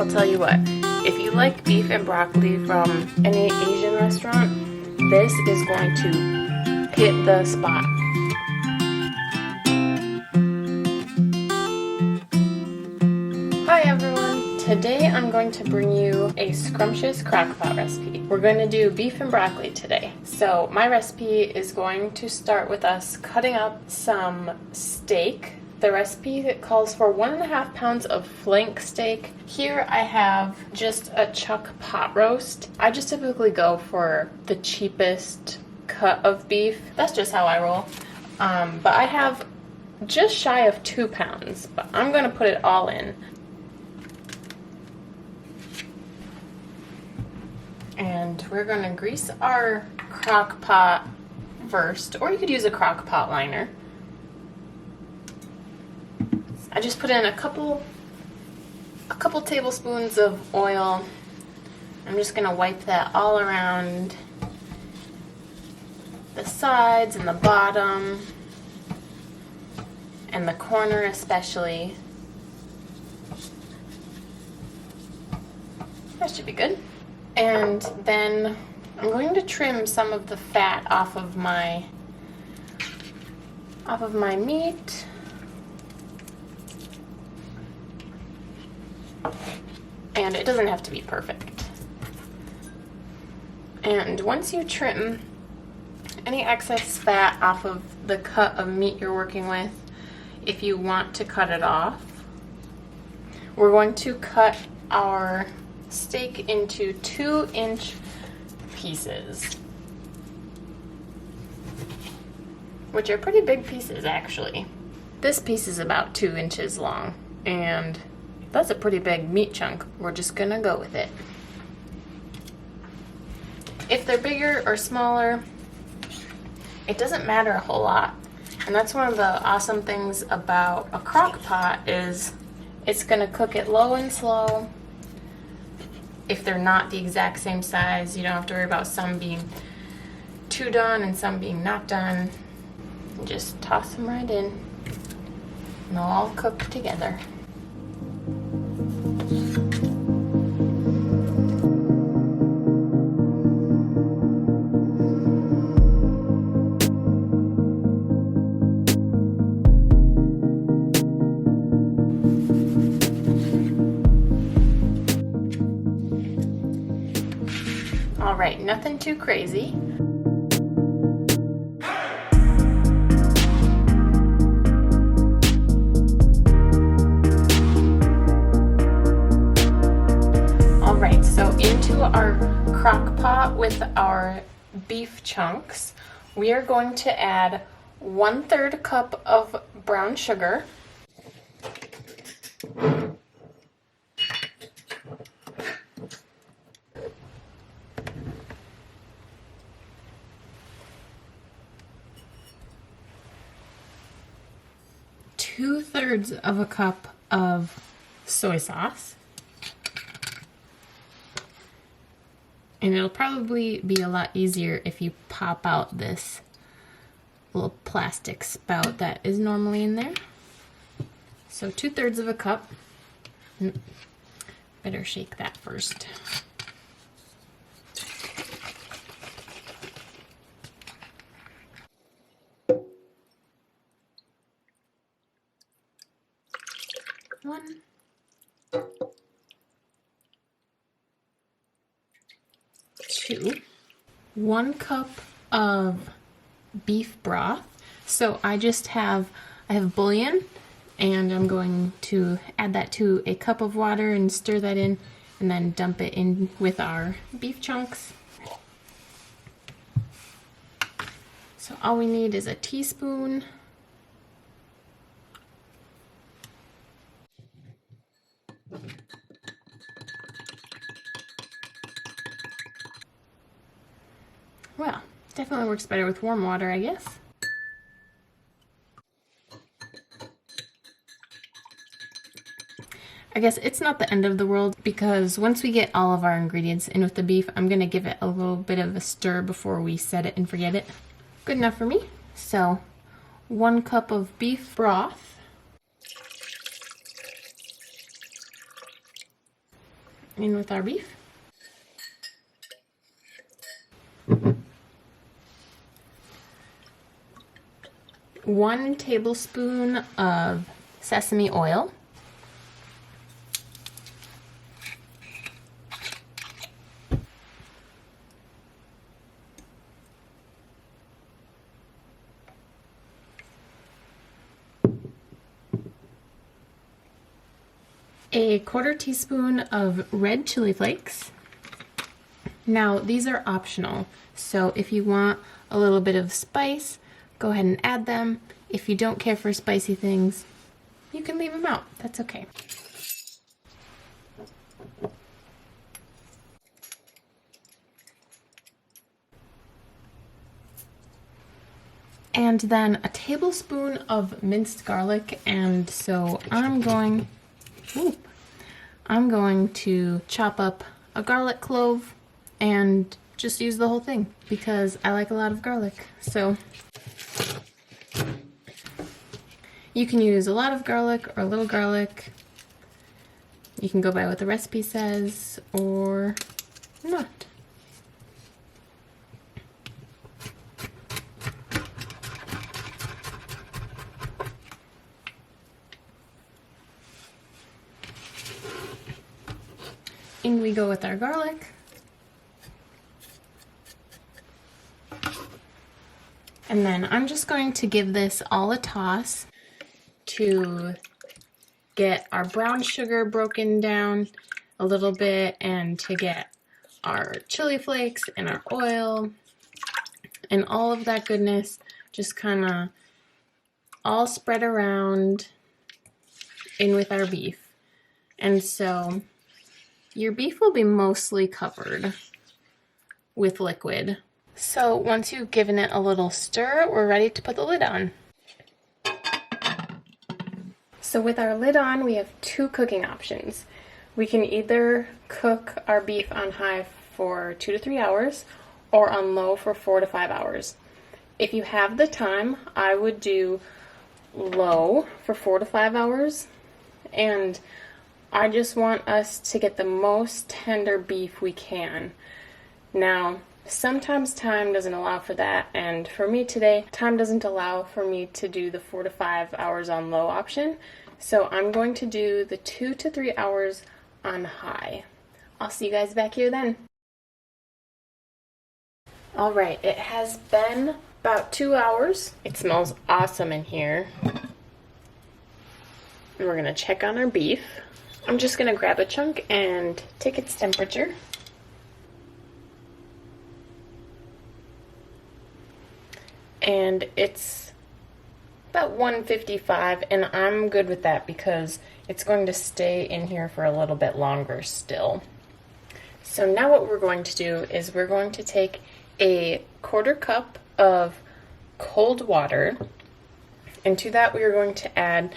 I'll tell you what, if you like beef and broccoli from any Asian restaurant, this is going to hit the spot. Hi everyone! Today I'm going to bring you a scrumptious crock-pot recipe. We're going to do beef and broccoli today. So my recipe is going to start with us cutting up some steak. The recipe calls for 1.5 pounds of flank steak. Here I have just a chuck pot roast. I just typically go for the cheapest cut of beef. That's just how I roll. But I have just shy of 2 pounds, but I'm going to put it all in. And we're going to grease our crock pot first, or you could use a crock pot liner. I just put in a couple tablespoons of oil. I'm just going to wipe that all around the sides and the bottom and the corner especially. That should be good. And then I'm going to trim some of the fat off of my meat. And it doesn't have to be perfect. And once you trim any excess fat off of the cut of meat you're working with, if you want to cut it off, we're going to cut our steak into 2-inch pieces, which are pretty big pieces actually. This piece is about 2 inches long, and that's a pretty big meat chunk. We're just gonna go with it. If they're bigger or smaller, it doesn't matter a whole lot. And that's one of the awesome things about a crock pot is it's gonna cook it low and slow. If they're not the exact same size, you don't have to worry about some being too done and some being not done. You just toss them right in and they'll all cook together. All right, nothing too crazy. All right, so into our crock pot with our beef chunks, we are going to add 1/3 cup of brown sugar. Two-thirds of a cup of soy sauce. And it'll probably be a lot easier if you pop out this little plastic spout that is normally in there. So 2/3 of a cup. Better shake that first. One, 2, 1 cup of beef broth. So I have bouillon, and I'm going to add that to a cup of water and stir that in, and then dump it in with our beef chunks. So all we need is a teaspoon. Well, definitely works better with warm water, I guess. I guess it's not the end of the world, because once we get all of our ingredients in with the beef, I'm gonna give it a little bit of a stir before we set it and forget it. Good enough for me. So 1 cup of beef broth, in with our beef. One tablespoon of sesame oil. A quarter teaspoon of red chili flakes. Now, these are optional, so if you want a little bit of spice, go ahead and add them. If you don't care for spicy things, you can leave them out. That's okay. And then a tablespoon of minced garlic, and so I'm going to chop up a garlic clove and just use the whole thing because I like a lot of garlic. So you can use a lot of garlic or a little garlic. You can go by what the recipe says or not. In we go with our garlic. And then I'm just going to give this all a toss to get our brown sugar broken down a little bit and to get our chili flakes and our oil and all of that goodness just kind of all spread around in with our beef. And so your beef will be mostly covered with liquid. So once you've given it a little stir, we're ready to put the lid on. So with our lid on, we have two cooking options. We can either cook our beef on high for 2 to 3 hours or on low for 4 to 5 hours. If you have the time, I would do low for 4 to 5 hours, and I just want us to get the most tender beef we can. Now, sometimes time doesn't allow for that, and for me today, time doesn't allow for me to do the 4 to 5 hours on low option, so I'm going to do the 2 to 3 hours on high. I'll see you guys back here then. Alright, it has been about 2 hours. It smells awesome in here. And we're gonna check on our beef. I'm just gonna grab a chunk and take its temperature. And it's about 155, and I'm good with that because it's going to stay in here for a little bit longer still. So now what we're going to do is we're going to take a 1/4 cup of cold water, and to that we are going to add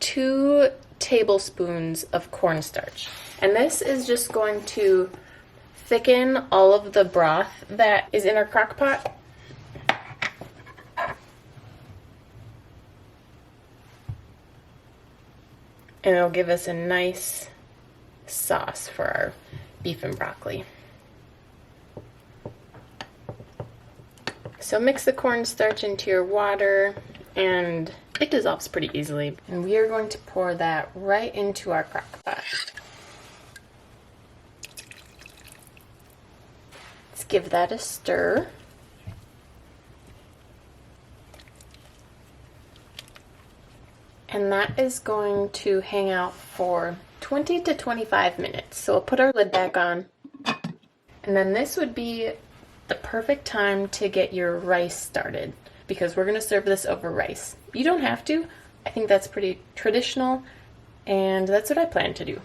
2 tablespoons of cornstarch. And this is just going to thicken all of the broth that is in our crock pot. And it'll give us a nice sauce for our beef and broccoli. So mix the cornstarch into your water, and it dissolves pretty easily. And we are going to pour that right into our crock pot. Let's give that a stir. And that is going to hang out for 20 to 25 minutes. So we'll put our lid back on. And then this would be the perfect time to get your rice started, because we're going to serve this over rice. You don't have to. I think that's pretty traditional, and that's what I plan to do.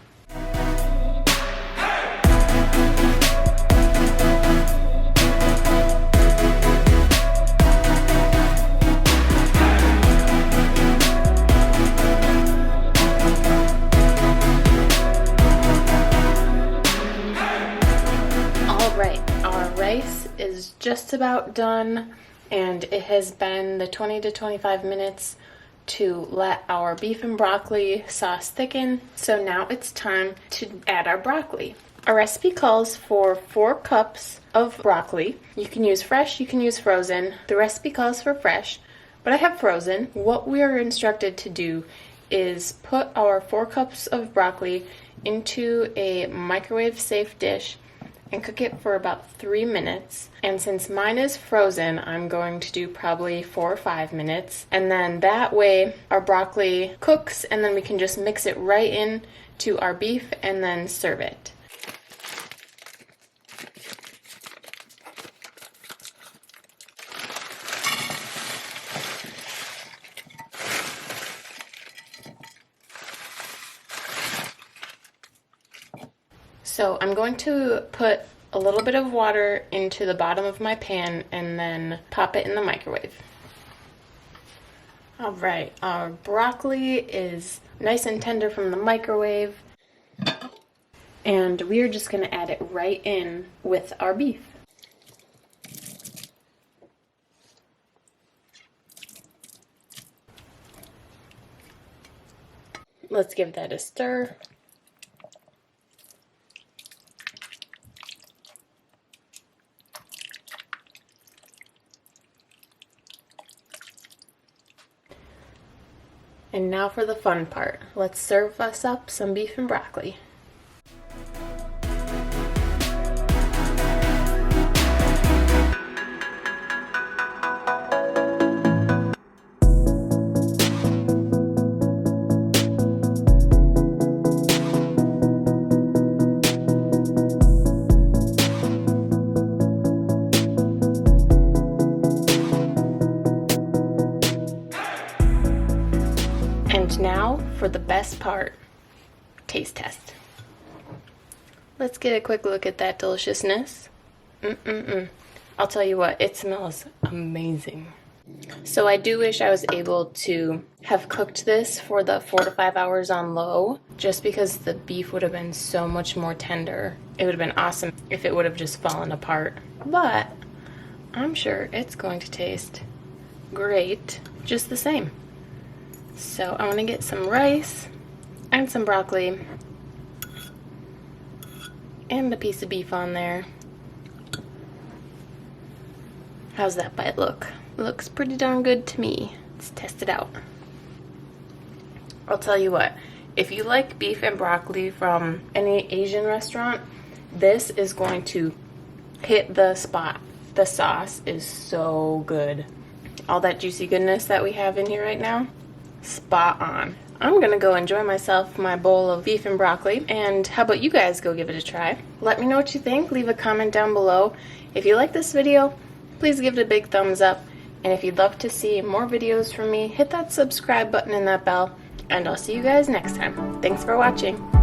Is just about done, and it has been the 20 to 25 minutes to let our beef and broccoli sauce thicken. So now it's time to add our broccoli. Our recipe calls for 4 cups of broccoli. You can use fresh, you can use frozen. The recipe calls for fresh, but I have frozen. What we are instructed to do is put our 4 cups of broccoli into a microwave safe dish and cook it for about 3 minutes. And since mine is frozen, I'm going to do probably 4 or 5 minutes. And then that way our broccoli cooks, and then we can just mix it right in to our beef and then serve it. So I'm going to put a little bit of water into the bottom of my pan and then pop it in the microwave. All right, our broccoli is nice and tender from the microwave, and we are just going to add it right in with our beef. Let's give that a stir. And now for the fun part. Let's serve us up some beef and broccoli. And now for the best part, taste test. Let's get a quick look at that deliciousness. I'll tell you what, it smells amazing. So I do wish I was able to have cooked this for the 4 to 5 hours on low, just because the beef would have been so much more tender. It would have been awesome if it would have just fallen apart. But I'm sure it's going to taste great just the same. So I want to get some rice and some broccoli and a piece of beef on there. How's that bite look? Looks pretty darn good to me. Let's test it out. I'll tell you what, if you like beef and broccoli from any Asian restaurant, this is going to hit the spot. The sauce is so good. All that juicy goodness that we have in here right now, spot on. I'm gonna go enjoy myself my bowl of beef and broccoli, and how about you guys go give it a try? Let me know what you think. Leave a comment down below. If you like this video, please give it a big thumbs up, and if you'd love to see more videos from me, hit that subscribe button and that bell, and I'll see you guys next time. Thanks for watching.